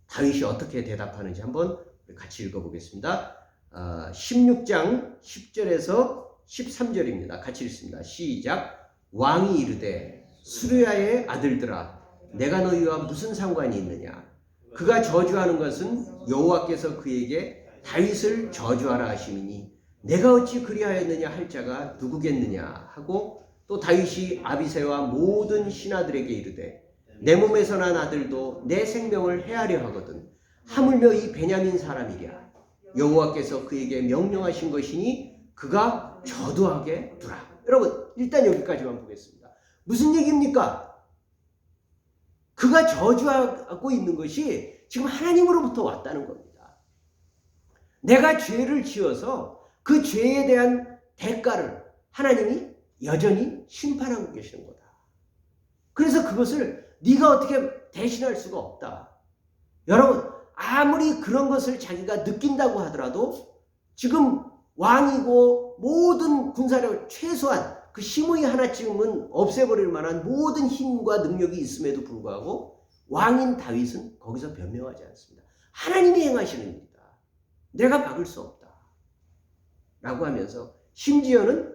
다윗이 어떻게 대답하는지 한번 같이 읽어보겠습니다. 16장 10절에서 13절입니다. 같이 읽습니다. 시작. 왕이 이르되 수르야의 아들들아, 내가 너희와 무슨 상관이 있느냐? 그가 저주하는 것은 여호와께서 그에게 다윗을 저주하라 하심이니 내가 어찌 그리하였느냐 할 자가 누구겠느냐 하고 또 다윗이 아비새와 모든 신하들에게 이르되 내 몸에서 난 아들도 내 생명을 해하려 하거든 하물며 이 베냐민 사람이랴 여호와께서 그에게 명령하신 것이니 그가 저주하게 두라. 여러분 일단 여기까지만 보겠습니다. 무슨 얘기입니까? 그가 저주하고 있는 것이 지금 하나님으로부터 왔다는 겁니다. 내가 죄를 지어서 그 죄에 대한 대가를 하나님이 여전히 심판하고 계시는 거다. 그래서 그것을 네가 어떻게 대신할 수가 없다. 여러분 아무리 그런 것을 자기가 느낀다고 하더라도 지금 왕이고 모든 군사력 최소한 그 심의 하나쯤은 없애버릴 만한 모든 힘과 능력이 있음에도 불구하고 왕인 다윗은 거기서 변명하지 않습니다. 하나님이 행하시는 일이다. 내가 막을 수 없다. 라고 하면서 심지어는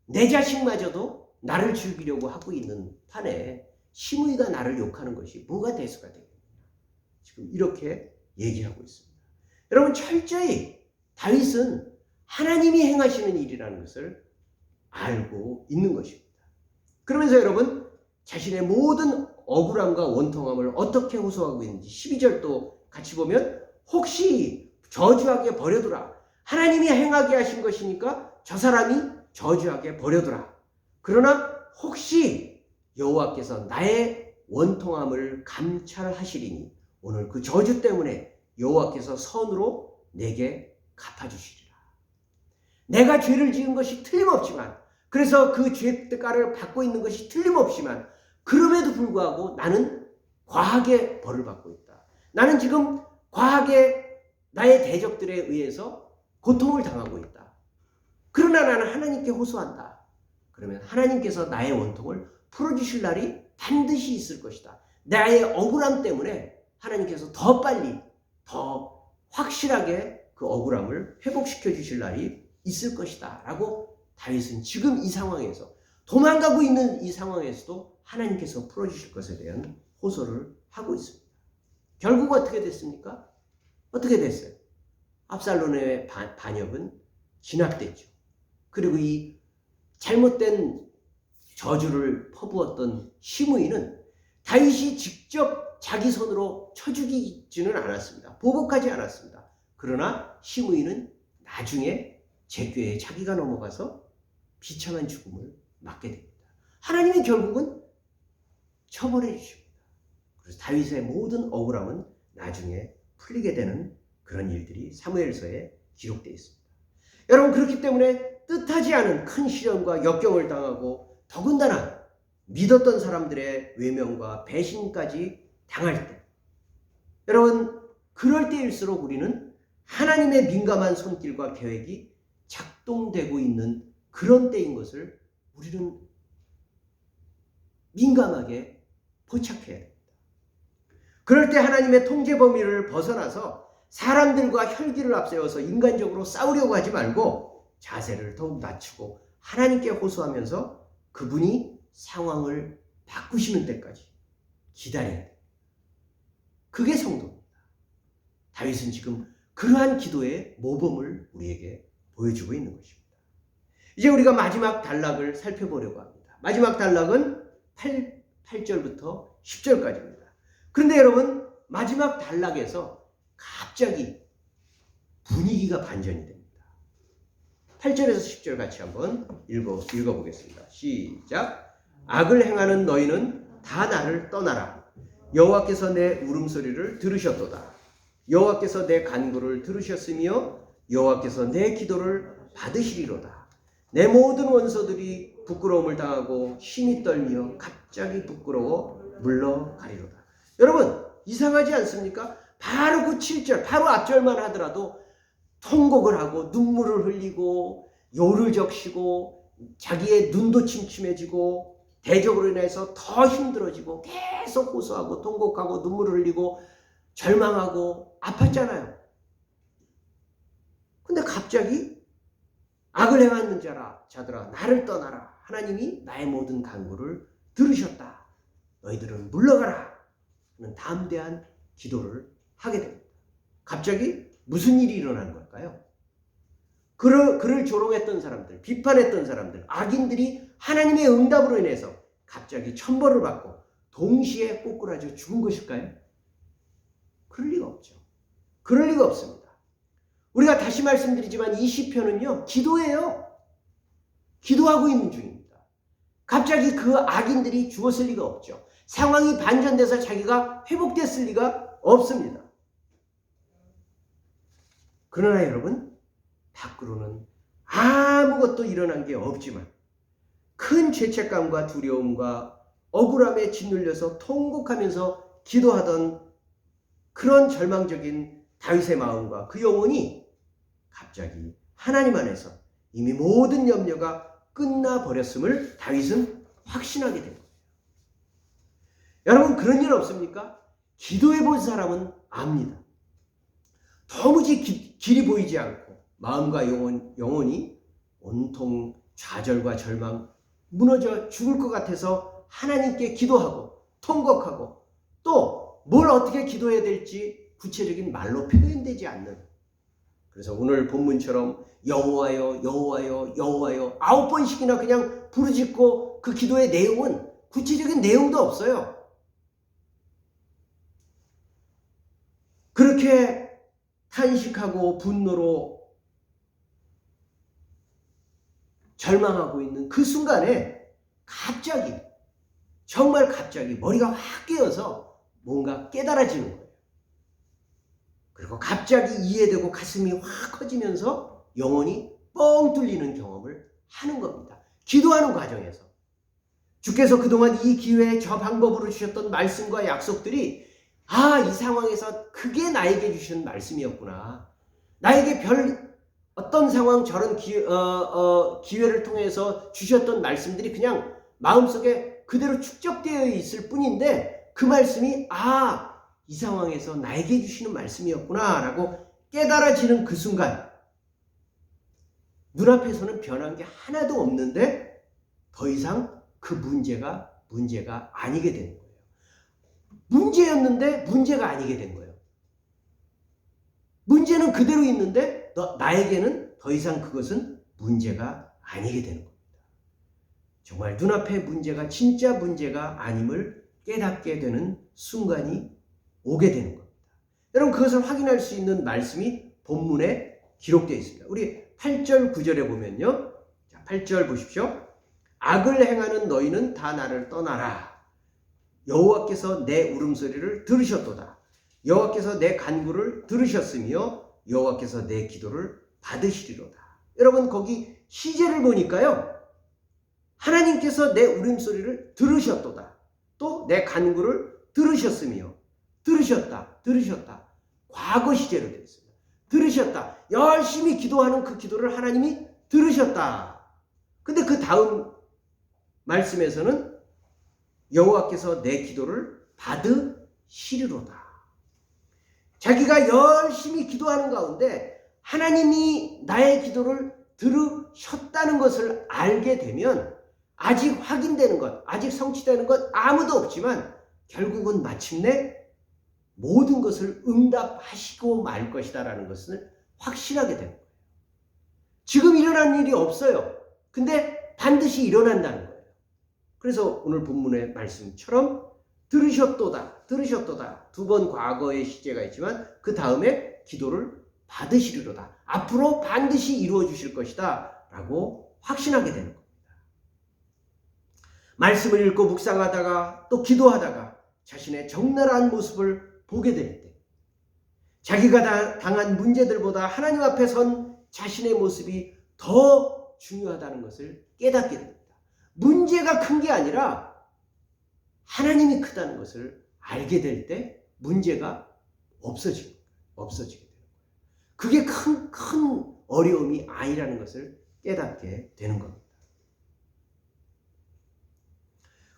내 자식마저도 나를 죽이려고 하고 있는 판에 심의가 나를 욕하는 것이 뭐가 대수가 되겠느냐. 지금 이렇게 얘기하고 있습니다. 여러분 철저히 다윗은 하나님이 행하시는 일이라는 것을 알고 있는 것입니다. 그러면서 여러분 자신의 모든 억울함과 원통함을 어떻게 호소하고 있는지 12절도 같이 보면 혹시 저주하게 버려두라. 하나님이 행하게 하신 것이니까 저 사람이 저주하게 버려두라. 그러나 혹시 여호와께서 나의 원통함을 감찰하시리니 오늘 그 저주 때문에 여호와께서 선으로 내게 갚아주시리라. 내가 죄를 지은 것이 틀림없지만 그래서 그 죄가를 받고 있는 것이 틀림없지만 그럼에도 불구하고 나는 과하게 벌을 받고 있다. 나는 지금 과하게 나의 대적들에 의해서 고통을 당하고 있다. 그러나 나는 하나님께 호소한다. 그러면 하나님께서 나의 원통을 풀어주실 날이 반드시 있을 것이다. 나의 억울함 때문에 하나님께서 더 빨리 더 확실하게 그 억울함을 회복시켜 주실 날이 있을 것이다 라고 다윗은 지금 이 상황에서 도망가고 있는 이 상황에서도 하나님께서 풀어주실 것에 대한 호소를 하고 있습니다. 결국 어떻게 됐습니까? 어떻게 됐어요? 압살롬의 반역은 진압됐죠. 그리고 이 잘못된 저주를 퍼부었던 시므이는 다윗이 직접 자기 손으로 쳐 죽이지는 않았습니다. 보복하지 않았습니다. 그러나 시므이는 나중에 재궤에 자기가 넘어가서 비참한 죽음을 맞게 됩니다. 하나님이 결국은 처벌해 주십니다. 그래서 다윗의 모든 억울함은 나중에 풀리게 되는 그런 일들이 사무엘서에 기록되어 있습니다. 여러분 그렇기 때문에 뜻하지 않은 큰 시련과 역경을 당하고 더군다나 믿었던 사람들의 외면과 배신까지 당할 때 여러분 그럴 때일수록 우리는 하나님의 민감한 손길과 계획이 작동되고 있는 그런 때인 것을 우리는 민감하게 포착해야 됩니다. 그럴 때 하나님의 통제 범위를 벗어나서 사람들과 혈기를 앞세워서 인간적으로 싸우려고 하지 말고 자세를 더욱 낮추고 하나님께 호소하면서 그분이 상황을 바꾸시는 때까지 기다려야 됩니다. 그게 성도입니다. 다윗은 지금 그러한 기도의 모범을 우리에게 보여주고 있는 것입니다. 이제 우리가 마지막 단락을 살펴보려고 합니다. 마지막 단락은 8절부터 10절까지입니다. 그런데 여러분 마지막 단락에서 갑자기 분위기가 반전이 됩니다. 8절에서 10절 같이 한번 읽어보겠습니다. 시작. 악을 행하는 너희는 다 나를 떠나라. 여호와께서 내 울음소리를 들으셨도다. 여호와께서 내 간구를 들으셨으며 여호와께서 내 기도를 받으시리로다. 내 모든 원소들이 부끄러움을 당하고 힘이 떨며 갑자기 부끄러워 물러가리로다. 여러분 이상하지 않습니까? 바로 그 7절 바로 앞절만 하더라도 통곡을 하고 눈물을 흘리고 요를 적시고 자기의 눈도 침침해지고 대적으로 인해서 더 힘들어지고 계속 호소하고 통곡하고 눈물을 흘리고 절망하고 아팠잖아요. 근데 갑자기 악을 행하는 자들아 나를 떠나라. 하나님이 나의 모든 간구를 들으셨다. 너희들은 물러가라. 하는 담대한 기도를 하게 됩니다. 갑자기 무슨 일이 일어나는 걸까요? 그를 조롱했던 사람들, 비판했던 사람들, 악인들이 하나님의 응답으로 인해서 갑자기 천벌을 받고 동시에 꼬꾸라져 죽은 것일까요? 그럴 리가 없죠. 그럴 리가 없습니다. 우리가 다시 말씀드리지만 이 시편은요, 기도예요. 기도하고 있는 중입니다. 갑자기 그 악인들이 죽었을 리가 없죠. 상황이 반전돼서 자기가 회복됐을 리가 없습니다. 그러나 여러분, 밖으로는 아무것도 일어난 게 없지만 큰 죄책감과 두려움과 억울함에 짓눌려서 통곡하면서 기도하던 그런 절망적인 다윗의 마음과 그 영혼이 갑자기 하나님 안에서 이미 모든 염려가 끝나버렸음을 다윗은 확신하게 된 거예요. 여러분, 그런 일 없습니까? 기도해 본 사람은 압니다. 도무지 길이 보이지 않고 마음과 영혼이 온통 좌절과 절망, 무너져 죽을 것 같아서 하나님께 기도하고 통곡하고 또 뭘 어떻게 기도해야 될지 구체적인 말로 표현되지 않는, 그래서 오늘 본문처럼 여호와여 여호와여 여호와여 9번씩이나 그냥 부르짖고 그 기도의 내용은 구체적인 내용도 없어요. 그렇게 탄식하고 분노로 절망하고 있는 그 순간에 갑자기, 정말 갑자기 머리가 확 깨어서 뭔가 깨달아지는 거예요. 그리고 갑자기 이해되고 가슴이 확 커지면서 영혼이 뻥 뚫리는 경험을 하는 겁니다. 기도하는 과정에서. 주께서 그동안 이 기회에 저 방법으로 주셨던 말씀과 약속들이 이 상황에서 그게 나에게 주신 말씀이었구나. 나에게 별 어떤 상황 저런 기회를 통해서 주셨던 말씀들이 그냥 마음속에 그대로 축적되어 있을 뿐인데 그 말씀이 이 상황에서 나에게 주시는 말씀이었구나 라고 깨달아지는 그 순간 눈앞에서는 변한 게 하나도 없는데 더 이상 그 문제가 아니게 되는 거예요. 문제였는데 문제가 아니게 된 거예요. 문제는 그대로 있는데 나에게는 더 이상 그것은 문제가 아니게 되는 겁니다. 정말 눈앞의 문제가 진짜 문제가 아님을 깨닫게 되는 순간이 오게 되는 겁니다. 여러분, 그것을 확인할 수 있는 말씀이 본문에 기록되어 있습니다. 우리 8절 9절에 보면요. 자, 8절 보십시오. 악을 행하는 너희는 다 나를 떠나라. 여호와께서 내 울음소리를 들으셨도다. 여호와께서 내 간구를 들으셨으며 여호와께서 내 기도를 받으시리로다. 여러분, 거기 시제를 보니까요. 하나님께서 내 울음소리를 들으셨도다. 또 내 간구를 들으셨으며, 들으셨다. 과거 시제로 되어 있습니다. 들으셨다. 열심히 기도하는 그 기도를 하나님이 들으셨다. 근데 그 다음 말씀에서는 여호와께서 내 기도를 받으시리로다. 자기가 열심히 기도하는 가운데 하나님이 나의 기도를 들으셨다는 것을 알게 되면 아직 확인되는 것, 아직 성취되는 것 아무도 없지만 결국은 마침내 모든 것을 응답하시고 말 것이다라는 것을 확신하게 되는 거예요. 지금 일어난 일이 없어요. 근데 반드시 일어난다는 거예요. 그래서 오늘 본문의 말씀처럼 들으셨도다. 두 번 과거의 시제가 있지만 그 다음에 기도를 받으시리로다. 앞으로 반드시 이루어 주실 것이다 라고 확신하게 되는 겁니다. 말씀을 읽고 묵상하다가 또 기도하다가 자신의 적나라한 모습을 보게 될 때 자기가 당한 문제들보다 하나님 앞에 선 자신의 모습이 더 중요하다는 것을 깨닫게 됩니다. 문제가 큰 게 아니라 하나님이 크다는 것을 알게 될 때 문제가 없어지게 되는 거예요. 그게 큰 어려움이 아니라는 것을 깨닫게 되는 겁니다.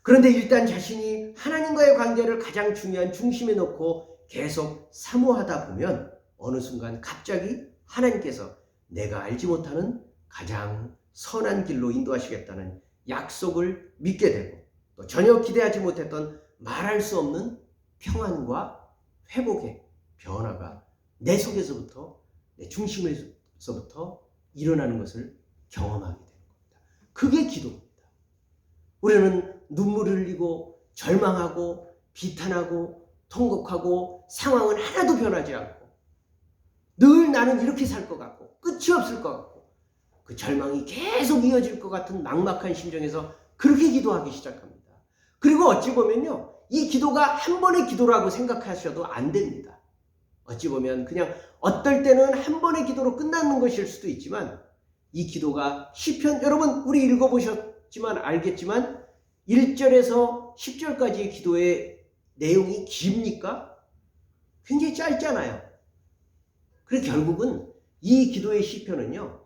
그런데 일단 자신이 하나님과의 관계를 가장 중요한 중심에 놓고 계속 사모하다 보면 어느 순간 갑자기 하나님께서 내가 알지 못하는 가장 선한 길로 인도하시겠다는 약속을 믿게 되고 또 전혀 기대하지 못했던 말할 수 없는 평안과 회복의 변화가 내 속에서부터, 내 중심에서부터 일어나는 것을 경험하게 되는 겁니다. 그게 기도입니다. 우리는 눈물을 흘리고 절망하고 비탄하고 통곡하고 상황은 하나도 변하지 않고 늘 나는 이렇게 살 것 같고 끝이 없을 것 같고 그 절망이 계속 이어질 것 같은 막막한 심정에서 그렇게 기도하기 시작합니다. 그리고 어찌 보면요, 이 기도가 한 번의 기도라고 생각하셔도 안 됩니다. 어찌 보면 그냥 어떨 때는 한 번의 기도로 끝나는 것일 수도 있지만 이 기도가 시편, 여러분 우리 읽어보셨지만 알겠지만 1절에서 10절까지의 기도의 내용이 깁니까? 굉장히 짧잖아요. 그래서 결국은 이 기도의 시편은요,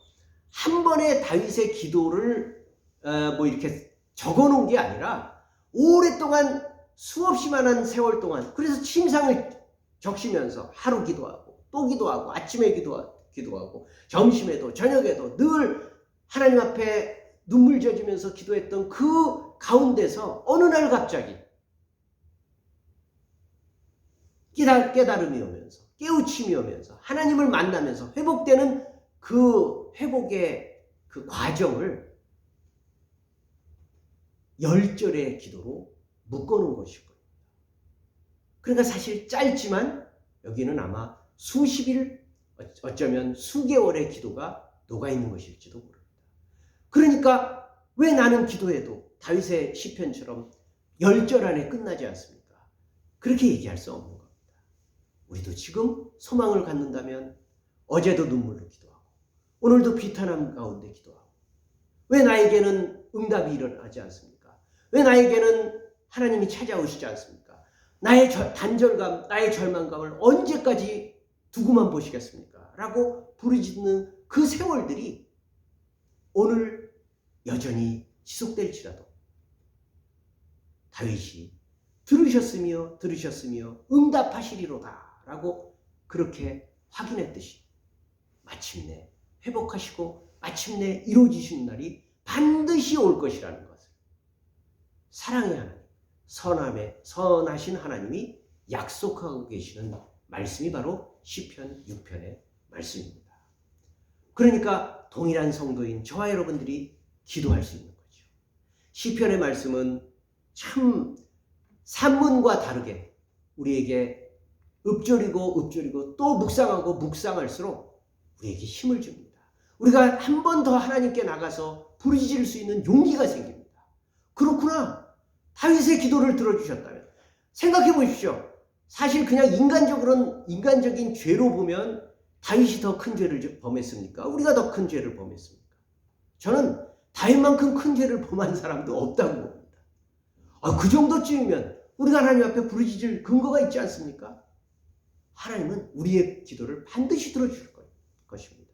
한 번의 다윗의 기도를 이렇게 적어놓은 게 아니라 오랫동안 수없이 많은 세월 동안, 그래서 침상을 적시면서 하루 기도하고 또 기도하고 아침에 기도하고 점심에도 저녁에도 늘 하나님 앞에 눈물 젖으면서 기도했던 그 가운데서 어느 날 갑자기 깨달음이 오면서 깨우침이 오면서 하나님을 만나면서 회복되는 그 회복의 그 과정을 10절의 기도로 묶어놓은 것일 겁니다. 그러니까 사실 짧지만 여기는 아마 수십일, 어쩌면 수개월의 기도가 녹아있는 것일지도 모릅니다. 그러니까 왜 나는 기도해도 다윗의 시편처럼 10절 안에 끝나지 않습니까? 그렇게 얘기할 수 없는 겁니다. 우리도 지금 소망을 갖는다면 어제도 눈물로 기도하고 오늘도 비탄함 가운데 기도하고 왜 나에게는 응답이 일어나지 않습니까? 왜 나에게는 하나님이 찾아오시지 않습니까? 나의 단절감, 나의 절망감을 언제까지 두고만 보시겠습니까? 라고 부르짖는 그 세월들이 오늘 여전히 지속될지라도 다윗이 들으셨으며 응답하시리로다 라고 그렇게 확인했듯이 마침내 회복하시고 마침내 이루어지시는 날이 반드시 올 것이라는 것을 사랑의 하나님, 선하신 하나님이 약속하고 계시는 말씀이 바로 시편 6편의 말씀입니다. 그러니까 동일한 성도인 저와 여러분들이 기도할 수 있는 거죠. 시편의 말씀은 참 산문과 다르게 우리에게 읊조리고 또 묵상할수록 우리에게 힘을 줍니다. 우리가 한 번 더 하나님께 나가서 부르짖을 수 있는 용기가 생깁니다. 그렇구나. 다윗의 기도를 들어주셨다면 생각해 보십시오. 사실 그냥 인간적인 죄로 보면 다윗이 더 큰 죄를 범했습니까? 우리가 더 큰 죄를 범했습니까? 저는 다윗만큼 큰 죄를 범한 사람도 없다고 봅니다. 그 정도쯤이면 우리가 하나님 앞에 부르짖을 근거가 있지 않습니까? 하나님은 우리의 기도를 반드시 들어줄 것입니다.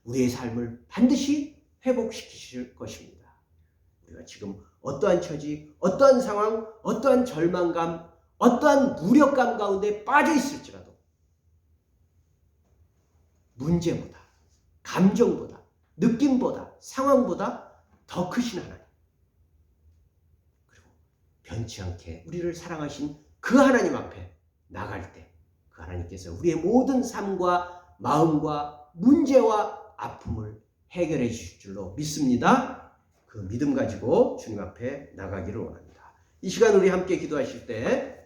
우리의 삶을 반드시 회복시키실 것입니다. 우리가 지금 어떠한 처지, 어떠한 상황, 어떠한 절망감, 어떠한 무력감 가운데 빠져 있을지라도 문제보다, 감정보다, 느낌보다, 상황보다 더 크신 하나님, 그리고 변치 않게 우리를 사랑하신 그 하나님 앞에 나갈 때 그 하나님께서 우리의 모든 삶과 마음과 문제와 아픔을 해결해 주실 줄로 믿습니다. 그 믿음 가지고 주님 앞에 나가기를 원합니다. 이 시간 우리 함께 기도하실 때